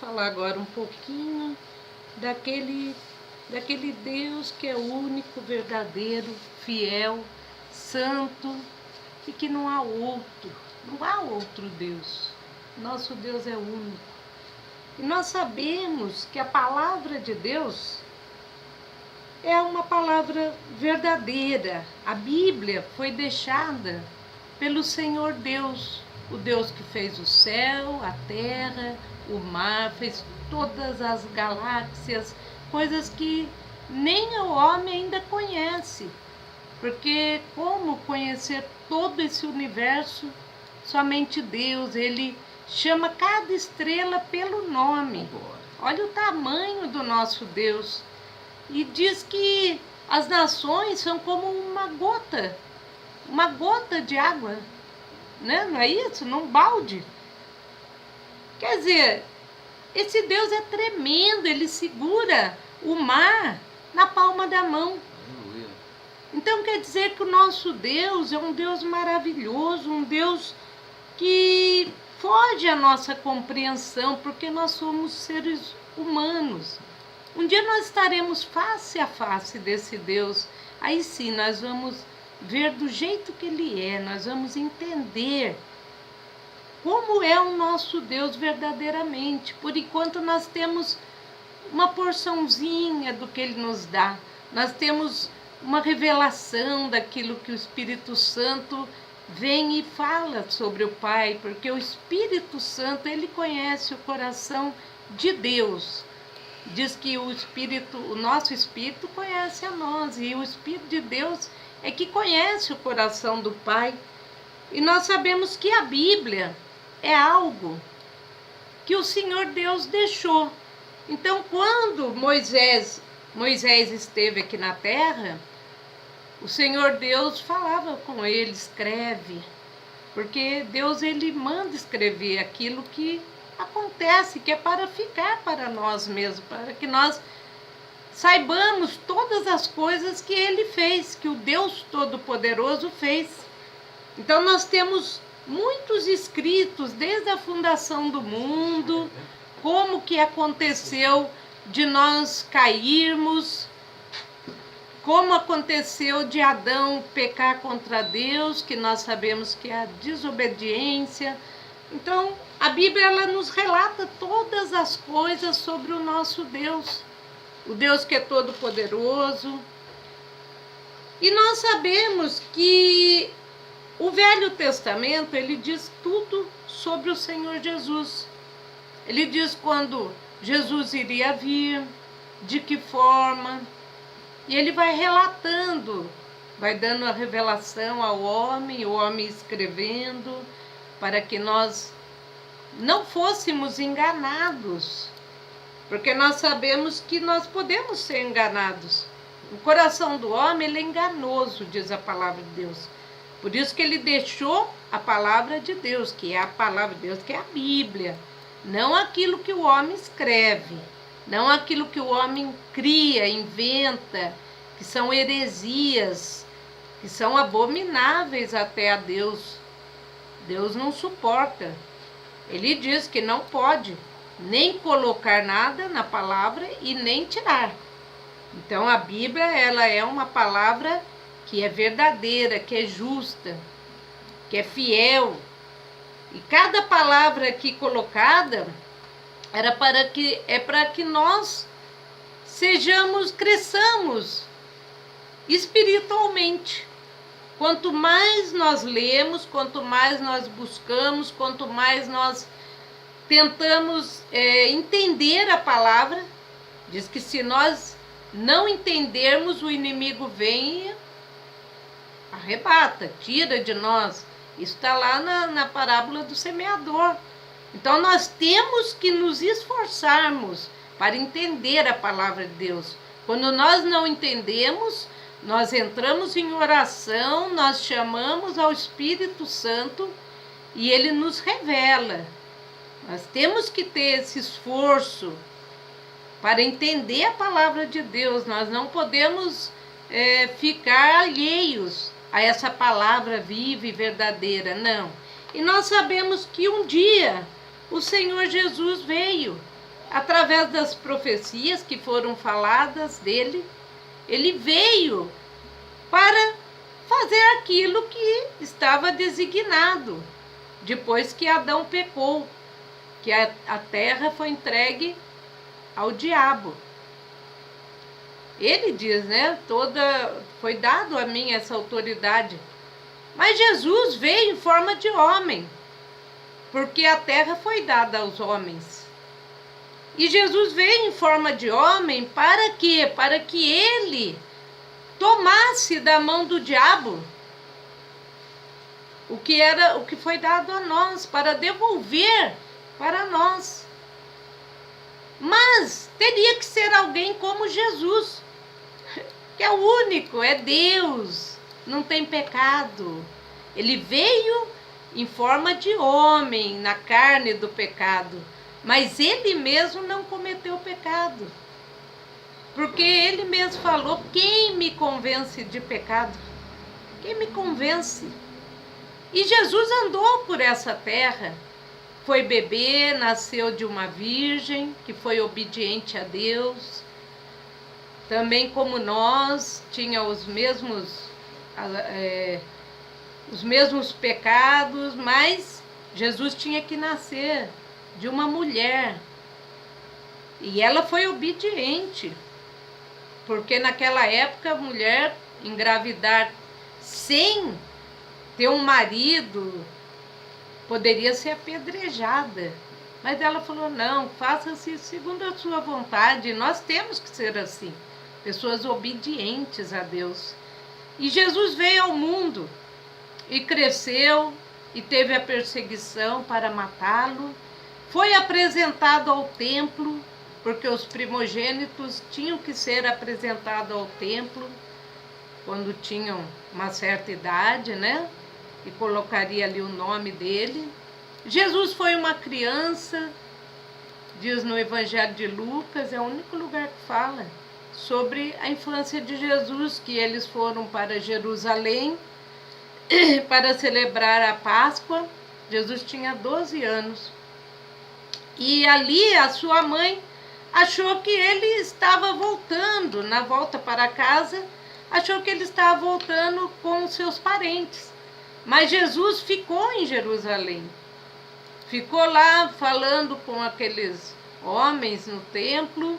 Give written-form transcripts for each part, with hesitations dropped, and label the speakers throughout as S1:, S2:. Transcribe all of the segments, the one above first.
S1: falar agora um pouquinho daquele Deus que é único, verdadeiro, fiel, santo e que não há outro Deus. Nosso Deus é único. E nós sabemos que a palavra de Deus é uma palavra verdadeira. A Bíblia foi deixada pelo Senhor Deus, o Deus que fez o céu, a terra, o mar, fez todas as galáxias, coisas que nem o homem ainda conhece. Porque como conhecer todo esse universo? Somente Deus, Ele chama cada estrela pelo nome. Olha o tamanho do nosso Deus. E diz que as nações são como uma gota de água, né? Não é isso? Num balde. Quer dizer, esse Deus é tremendo, Ele segura o mar na palma da mão. Então quer dizer que o nosso Deus é um Deus maravilhoso, um Deus que foge à nossa compreensão, porque nós somos seres humanos. Um dia nós estaremos face a face desse Deus, aí sim nós vamos ver do jeito que Ele é, nós vamos entender como é o nosso Deus verdadeiramente. Por enquanto nós temos uma porçãozinha do que Ele nos dá, nós temos uma revelação daquilo que o Espírito Santo vem e fala sobre o Pai, porque o Espírito Santo, Ele conhece o coração de Deus. Diz que o nosso Espírito conhece a nós, e o Espírito de Deus é que conhece o coração do Pai. E nós sabemos que a Bíblia é algo que o Senhor Deus deixou. Então, quando Moisés esteve aqui na terra, o Senhor Deus falava com ele, escreve, porque Deus, Ele manda escrever aquilo que acontece, que é para ficar para nós mesmos, para que nós saibamos todas as coisas que Ele fez, que o Deus Todo-Poderoso fez. Então nós temos muitos escritos desde a fundação do mundo, como que aconteceu de nós cairmos, como aconteceu de Adão pecar contra Deus, que nós sabemos que é a desobediência. Então, a Bíblia, ela nos relata todas as coisas sobre o nosso Deus, o Deus que é todo-poderoso. E nós sabemos que o Velho Testamento, ele diz tudo sobre o Senhor Jesus. Ele diz quando Jesus iria vir, de que forma, e ele vai relatando, vai dando a revelação ao homem, o homem escrevendo, para que nós não fôssemos enganados, porque nós sabemos que nós podemos ser enganados. O coração do homem, ele é enganoso, diz a palavra de Deus. Por isso que ele deixou a palavra de Deus, que é a palavra de Deus, que é a Bíblia. Não aquilo que o homem escreve, não aquilo que o homem cria, inventa, que são heresias, que são abomináveis até a Deus. Deus não suporta. Ele diz que não pode nem colocar nada na palavra e nem tirar. Então a Bíblia, ela é uma palavra que é verdadeira, que é justa, que é fiel. E cada palavra aqui colocada para que nós cresçamos espiritualmente. Quanto mais nós lemos, quanto mais nós buscamos, quanto mais nós tentamos entender a palavra, diz que se nós não entendermos, o inimigo vem e arrebata, tira de nós. Isso está lá na parábola do semeador. Então nós temos que nos esforçarmos para entender a palavra de Deus. Quando nós não entendemos, nós entramos em oração, nós chamamos ao Espírito Santo e Ele nos revela. Nós temos que ter esse esforço para entender a palavra de Deus. Nós não podemos ficar alheios a essa palavra viva e verdadeira, não. E nós sabemos que um dia o Senhor Jesus veio através das profecias que foram faladas dele, ele veio para fazer aquilo que estava designado, depois que Adão pecou, que a terra foi entregue ao diabo. Ele diz, né? Foi dado a mim essa autoridade. Mas Jesus veio em forma de homem, porque a terra foi dada aos homens. E Jesus veio em forma de homem para quê? Para que ele tomasse da mão do diabo o que foi dado a nós, para devolver para nós. Mas teria que ser alguém como Jesus, que é o único, é Deus, não tem pecado. Ele veio em forma de homem, na carne do pecado, mas ele mesmo não cometeu pecado. Porque ele mesmo falou: quem me convence de pecado? Quem me convence? E Jesus andou por essa terra, foi bebê, nasceu de uma virgem, que foi obediente a Deus. Também como nós, tinha os mesmos pecados, mas Jesus tinha que nascer de uma mulher. E ela foi obediente, porque naquela época a mulher engravidar sem ter um marido poderia ser apedrejada. Mas ela falou: não, faça-se segundo a sua vontade. Nós temos que ser assim, pessoas obedientes a Deus. E Jesus veio ao mundo e cresceu e teve a perseguição para matá-lo. Foi apresentado ao templo, porque os primogênitos tinham que ser apresentados ao templo quando tinham uma certa idade, né? E colocaria ali o nome dele. Jesus foi uma criança, diz no Evangelho de Lucas, é o único lugar que fala sobre a infância de Jesus, que eles foram para Jerusalém para celebrar a Páscoa. Jesus tinha 12 anos. E ali a sua mãe achou que ele estava voltando, na volta para casa, achou que ele estava voltando com os seus parentes. Mas Jesus ficou em Jerusalém. Ficou lá falando com aqueles homens no templo.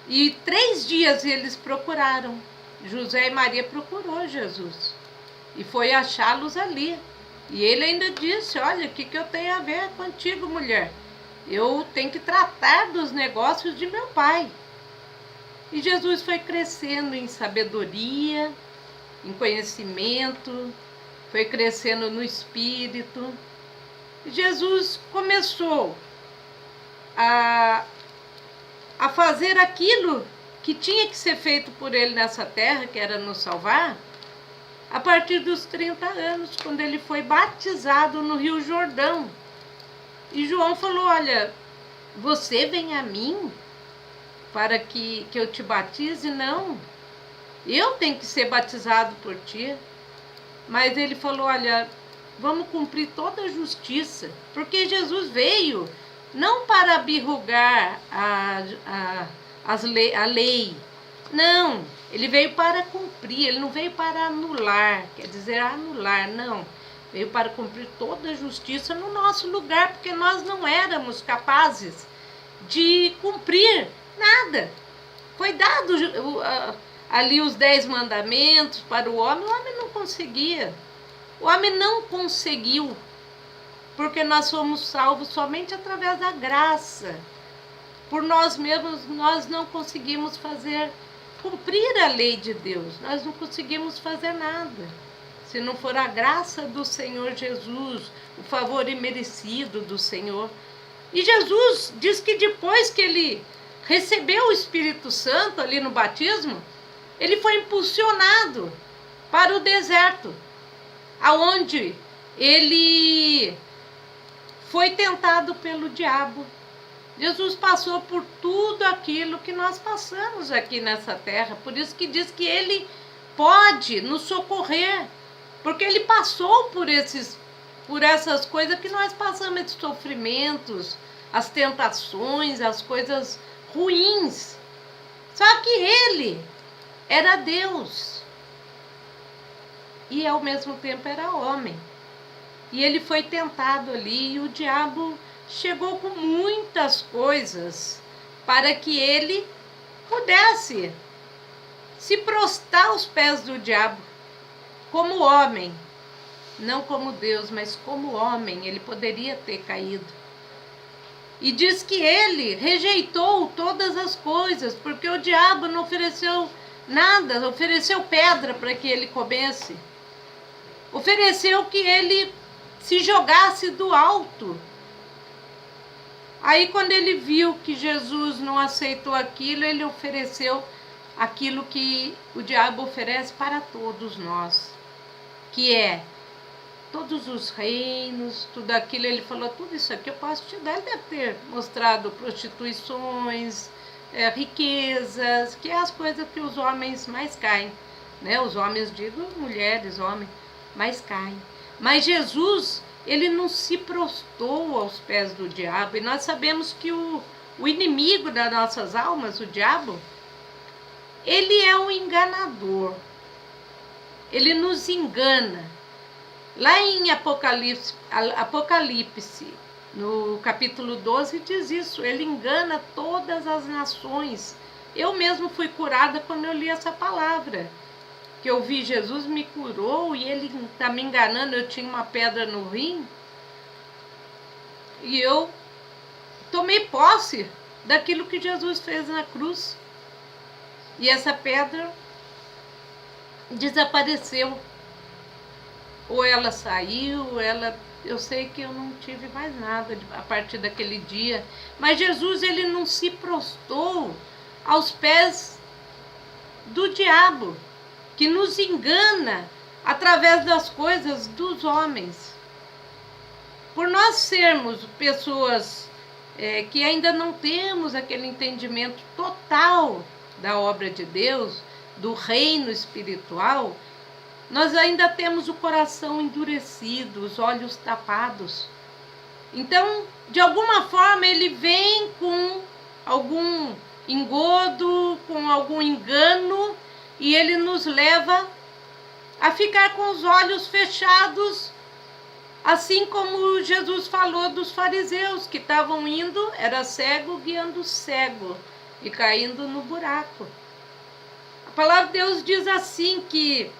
S1: E 3 dias eles procuraram. José e Maria procurou Jesus. E foi achá-los ali. E ele ainda disse: olha, o que eu tenho a ver contigo, mulher? Eu tenho que tratar dos negócios de meu pai. E Jesus foi crescendo em sabedoria, em conhecimento, foi crescendo no espírito. Jesus começou a fazer aquilo que tinha que ser feito por ele nessa terra, que era nos salvar, a partir dos 30 anos, quando ele foi batizado no Rio Jordão. E João falou: olha, você vem a mim para que eu te batize? Não, eu tenho que ser batizado por ti. Mas ele falou: olha, vamos cumprir toda a justiça, porque Jesus veio não para abrogar a lei, não, ele veio para cumprir, ele não veio para anular, quer dizer, anular, não, veio para cumprir toda a justiça no nosso lugar, porque nós não éramos capazes de cumprir nada. Foi dado ali os 10 mandamentos para o homem não conseguia. O homem não conseguiu, porque nós somos salvos somente através da graça. Por nós mesmos, nós não conseguimos cumprir a lei de Deus. Nós não conseguimos fazer nada. Se não for a graça do Senhor Jesus, o favor imerecido do Senhor. E Jesus diz que depois que ele recebeu o Espírito Santo ali no batismo, ele foi impulsionado para o deserto, aonde ele foi tentado pelo diabo. Jesus passou por tudo aquilo que nós passamos aqui nessa terra. Por isso que diz que ele pode nos socorrer, porque ele passou por essas coisas que nós passamos, esses sofrimentos, as tentações, as coisas ruins. Só que ele era Deus e ao mesmo tempo era homem. E ele foi tentado ali e o diabo chegou com muitas coisas para que ele pudesse se prostrar aos pés do diabo como homem. Não como Deus, mas como homem, ele poderia ter caído. E diz que ele rejeitou todas as coisas, porque o diabo não ofereceu nada, ofereceu pedra para que ele comesse. Ofereceu que ele se jogasse do alto. Aí quando ele viu que Jesus não aceitou aquilo, ele ofereceu aquilo que o diabo oferece para todos nós, que é todos os reinos, tudo aquilo. Ele falou, tudo isso aqui eu posso te dar. Ele deve ter mostrado prostituições, riquezas, que é as coisas que os homens mais caem, né? Os homens, digo mulheres, homens, mais caem. Mas Jesus, ele não se prostrou aos pés do diabo. E nós sabemos que o inimigo das nossas almas, o diabo, ele é um enganador. Ele nos engana. Lá em Apocalipse, no capítulo 12, diz isso. Ele engana todas as nações. Eu mesmo fui curada quando eu li essa palavra. Que eu vi Jesus me curou e ele está me enganando. Eu tinha uma pedra no rim. E eu tomei posse daquilo que Jesus fez na cruz. E essa pedra desapareceu. Ou ela saiu, eu sei que eu não tive mais nada a partir daquele dia. Mas Jesus, ele não se prostrou aos pés do diabo, que nos engana através das coisas dos homens. Por nós sermos pessoas que ainda não temos aquele entendimento total da obra de Deus, do reino espiritual, nós ainda temos o coração endurecido, os olhos tapados. Então, de alguma forma, ele vem com algum engodo, com algum engano, e ele nos leva a ficar com os olhos fechados, assim como Jesus falou dos fariseus, que estavam indo, era cego guiando cego, e caindo no buraco. A palavra de Deus diz assim que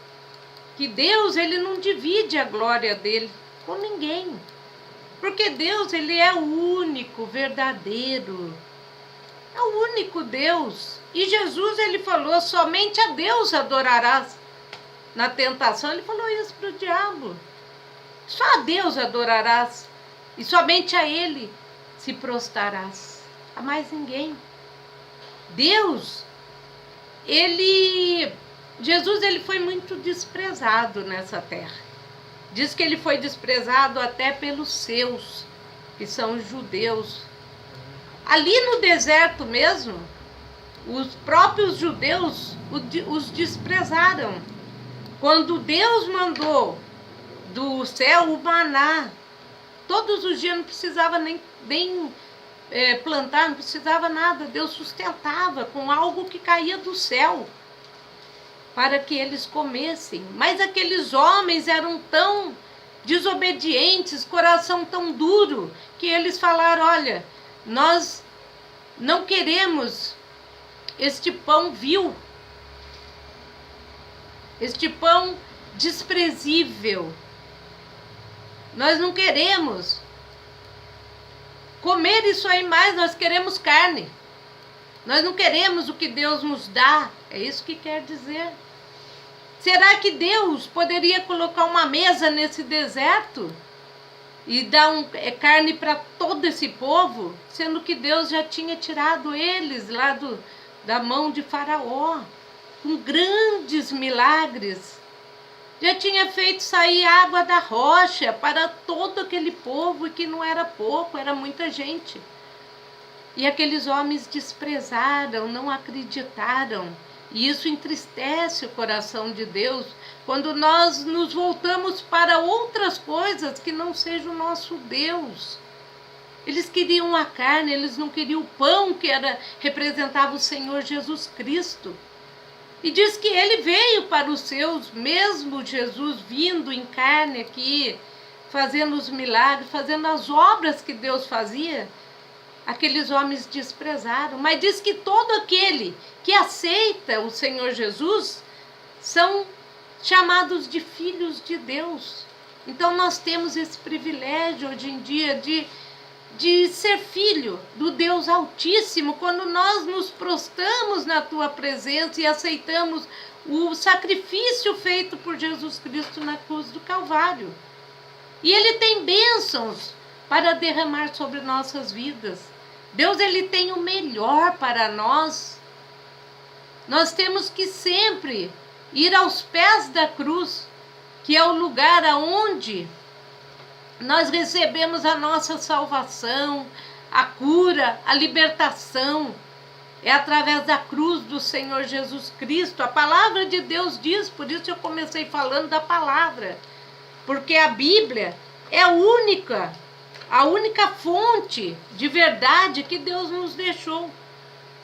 S1: Deus, ele não divide a glória dele com ninguém. Porque Deus, ele é o único, verdadeiro. É o único Deus. E Jesus, ele falou, somente a Deus adorarás. Na tentação, ele falou isso para o diabo. Só a Deus adorarás. E somente a ele se prostrarás. A mais ninguém. Deus, Jesus, ele foi muito desprezado nessa terra. Diz que ele foi desprezado até pelos seus, que são os judeus. Ali no deserto mesmo, os próprios judeus os desprezaram. Quando Deus mandou do céu o maná, todos os dias não precisava nem plantar, não precisava nada. Deus sustentava com algo que caía do céu, para que eles comessem. Mas aqueles homens eram tão desobedientes, coração tão duro, que eles falaram, olha, nós não queremos este pão vil, este pão desprezível. Nós não queremos comer isso aí mais, nós queremos carne. Nós não queremos o que Deus nos dá. É isso que quer dizer. Será que Deus poderia colocar uma mesa nesse deserto e dar carne para todo esse povo, sendo que Deus já tinha tirado eles lá da mão de Faraó, com grandes milagres? Já tinha feito sair água da rocha para todo aquele povo, e que não era pouco, era muita gente. E aqueles homens desprezaram, não acreditaram. E isso entristece o coração de Deus, quando nós nos voltamos para outras coisas que não sejam o nosso Deus. Eles queriam a carne, eles não queriam o pão que representava o Senhor Jesus Cristo. E diz que ele veio para os seus, mesmo Jesus vindo em carne aqui, fazendo os milagres, fazendo as obras que Deus fazia, aqueles homens desprezaram. Mas diz que todo aquele que aceita o Senhor Jesus são chamados de filhos de Deus. Então nós temos esse privilégio hoje em dia de ser filho do Deus Altíssimo, quando nós nos prostramos na tua presença e aceitamos o sacrifício feito por Jesus Cristo na cruz do Calvário. E ele tem bênçãos para derramar sobre nossas vidas. Deus, ele tem o melhor para nós. Nós temos que sempre ir aos pés da cruz, que é o lugar aonde nós recebemos a nossa salvação, a cura, a libertação. É através da cruz do Senhor Jesus Cristo. A palavra de Deus diz, por isso eu comecei falando da palavra. Porque a Bíblia é a única fonte de verdade que Deus nos deixou.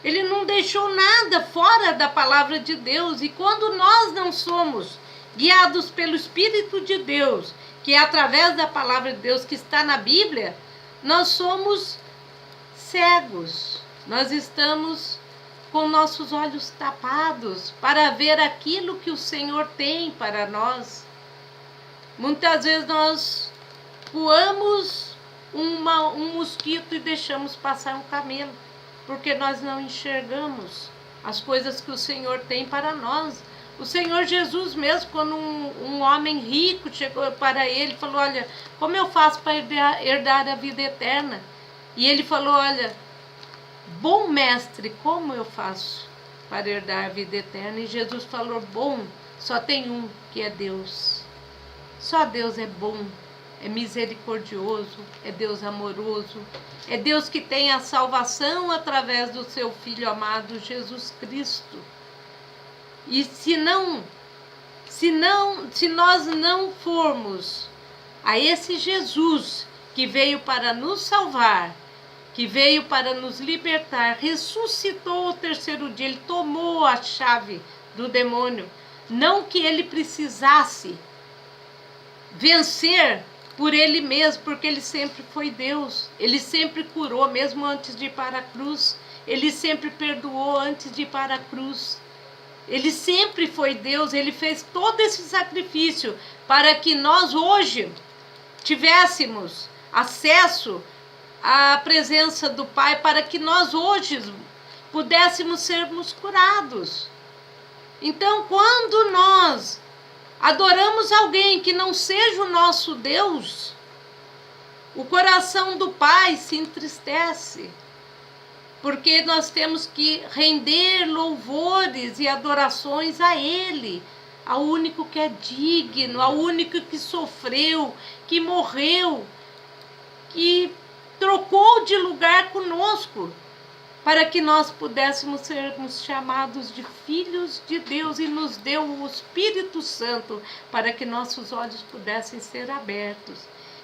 S1: Ele não deixou nada fora da palavra de Deus. E quando nós não somos guiados pelo Espírito de Deus, que é através da palavra de Deus que está na Bíblia, nós somos cegos. Nós estamos com nossos olhos tapados para ver aquilo que o Senhor tem para nós. Muitas vezes nós voamos um mosquito e deixamos passar um camelo, porque nós não enxergamos as coisas que o Senhor tem para nós. O Senhor Jesus mesmo, quando um homem rico chegou para ele e falou, olha, como eu faço para herdar a vida eterna? E ele falou, olha, bom mestre, como eu faço para herdar a vida eterna? E Jesus falou, bom, só tem um, que é Deus. Só Deus é bom, é misericordioso, é Deus amoroso, é Deus que tem a salvação através do seu Filho amado Jesus Cristo. E se nós não formos a esse Jesus que veio para nos salvar, que veio para nos libertar, ressuscitou ao terceiro dia, ele tomou a chave do demônio, não que ele precisasse vencer por ele mesmo, porque ele sempre foi Deus, ele sempre curou, mesmo antes de ir para a cruz, ele sempre perdoou antes de ir para a cruz. Ele sempre foi Deus, ele fez todo esse sacrifício para que nós hoje tivéssemos acesso à presença do Pai, para que nós hoje pudéssemos sermos curados. Então, quando nós adoramos alguém que não seja o nosso Deus, o coração do Pai se entristece. Porque nós temos que render louvores e adorações a Ele, ao único que é digno, ao único que sofreu, que morreu, que trocou de lugar conosco, para que nós pudéssemos sermos chamados de filhos de Deus, e nos deu o Espírito Santo para que nossos olhos pudessem ser abertos,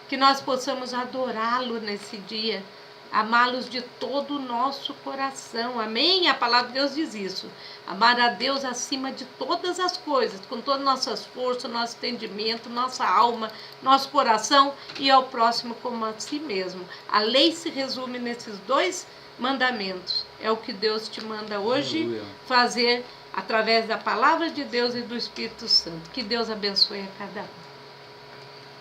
S1: que nós possamos adorá-lo nesse dia, amá-los de todo o nosso coração. Amém? A palavra de Deus diz isso. Amar a Deus acima de todas as coisas, com todas as nossas forças, nosso entendimento, nossa alma, nosso coração, e ao próximo como a si mesmo. A lei se resume nesses dois mandamentos. É o que Deus te manda hoje. Aleluia. Fazer através da palavra de Deus e do Espírito Santo. Que Deus abençoe a cada um.